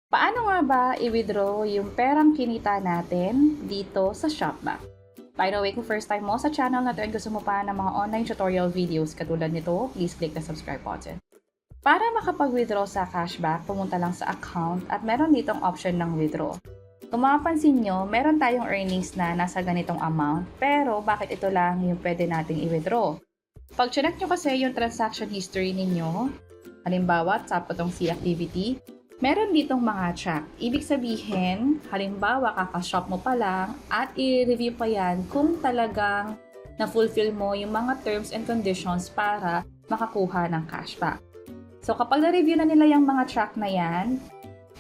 Paano nga ba i-withdraw yung perang kinita natin dito sa Shopback? By the way, kung first time mo sa channel na ito at gusto mo pa ng mga online tutorial videos katulad nito, please click the subscribe button. Para makapag-withdraw sa cashback, pumunta lang sa account at meron ditong option ng withdraw. Kung mapapansin nyo, meron tayong earnings na nasa ganitong amount, pero bakit ito lang yung pwede nating i-withdraw? Pag check nyo kasi yung transaction history ninyo, halimbawa, tap ko tong see activity, meron ditong mga track. Ibig sabihin, halimbawa, kaka-shop mo pa lang at i-review pa yan kung talagang na-fulfill mo yung mga terms and conditions para makakuha ng cashback. So, kapag na-review na nila yung mga track na yan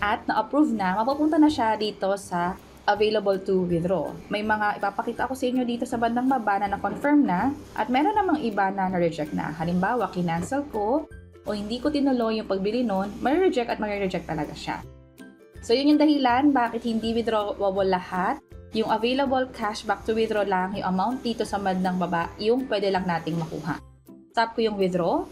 at na-approve na, mapupunta na siya dito sa available to withdraw. May mga ipapakita ko sa inyo dito sa bandang baba na na-confirm na at meron namang iba na na-reject na. Halimbawa, kinancel ko o hindi ko tinuloy yung pagbili nun, may-reject at may-reject talaga siya. So, yun yung dahilan bakit hindi withdrawable lahat. Yung available cashback to withdraw lang, yung amount dito sa bandang baba, yung pwede lang nating makuha. Tap ko yung withdraw.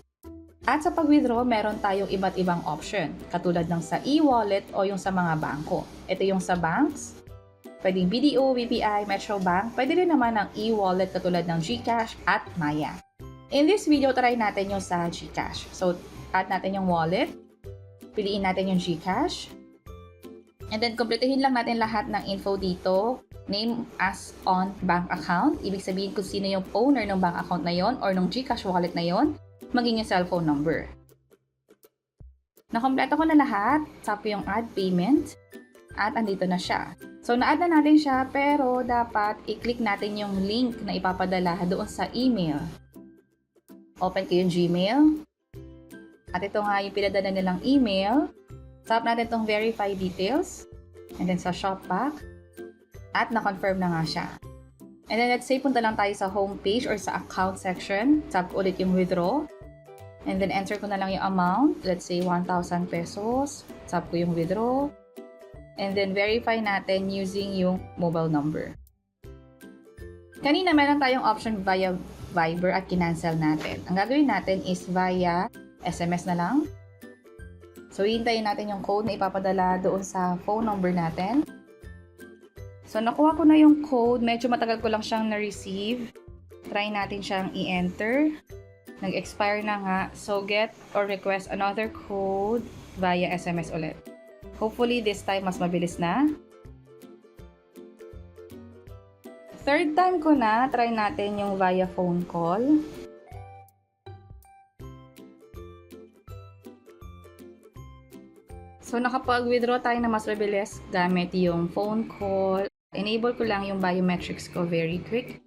At sa pag-withdraw, meron tayong iba't ibang option, katulad ng sa e-wallet o yung sa mga bangko. Ito yung sa banks, pwedeng BDO, BPI, Metro Bank, pwede rin naman ng e-wallet katulad ng GCash at Maya. In this video, try natin yung sa GCash. So, add natin yung wallet, piliin natin yung GCash, and then kumpletuhin lang natin lahat ng info dito. Name as on bank account, ibig sabihin kung sino yung owner ng bank account na yon or ng GCash wallet na yon, maging yung cellphone number. Nakompleto ko na lahat, tap yung add payment, at andito na siya. So, na-add na natin siya, pero dapat i-click natin yung link na ipapadala doon sa email. Open ko yung Gmail. At ito nga yung pinadala nilang email. Tap natin itong verify details. And then sa Shopback. At na-confirm na nga siya. And then let's say punta lang tayo sa home page or sa account section. Tap ko ulit yung withdraw. And then enter ko na lang yung amount. Let's say 1,000 pesos. Tap ko yung withdraw. And then verify natin using yung mobile number. Kanina meron tayong option via Viber at kinancel natin. Ang gagawin natin is via SMS na lang. So, hihintayin natin yung code na ipapadala doon sa phone number natin. So, nakuha ko na yung code. Medyo matagal ko lang siyang na-receive. Try natin siyang i-enter. Nag-expire na nga. So, get or request another code via SMS ulit. Hopefully, this time mas mabilis na. Third time ko na, try natin yung via phone call. So, nakapag-withdraw tayo na mas mabilis gamit yung phone call. Enable ko lang yung biometrics ko very quick.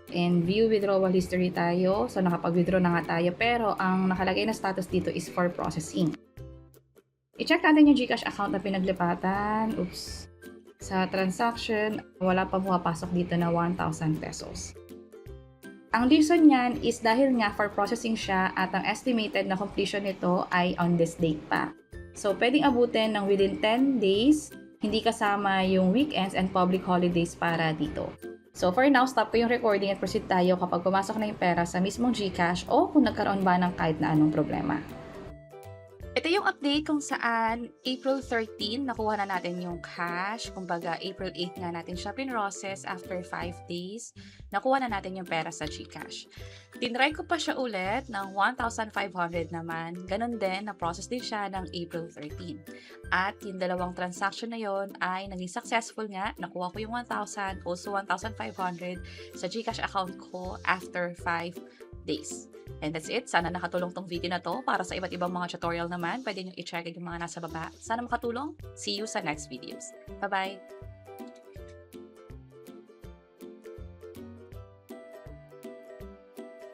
And view withdrawal history tayo. So, nakapag-withdraw na nga tayo. Pero, ang nakalagay na status dito is for processing. I-check natin yung GCash account na pinaglipatan. Oops. Sa transaction, wala pa pumapasok dito na 1,000 pesos. Ang reason niyan is dahil nga for processing siya at ang estimated na completion nito ay on this date pa. So, pwedeng abutin ng within 10 days, hindi kasama yung weekends and public holidays para dito. So, for now, stop ko yung recording at proceed tayo kapag pumasok na yung pera sa mismong GCash o kung nagkaroon ba ng kahit na anong problema. Ito yung update kung saan April 13, nakuha na natin yung cash. Kumbaga, April 8 nga natin siya pinrocess after 5 days. Nakuha na natin yung pera sa GCash. Tinry ko pa siya ulit ng 1,500 naman. Ganon din, na-process din siya ng April 13. At yung dalawang transaction na yon ay naging successful nga. Nakuha ko yung 1,000, also 1,500 sa GCash account ko after 5 days. And that's it. Sana nakatulong tong video na to. Para sa iba't ibang mga tutorial naman, pwede nyo i-check yung mga nasa baba. Sana makatulong. See you sa next videos. Bye-bye!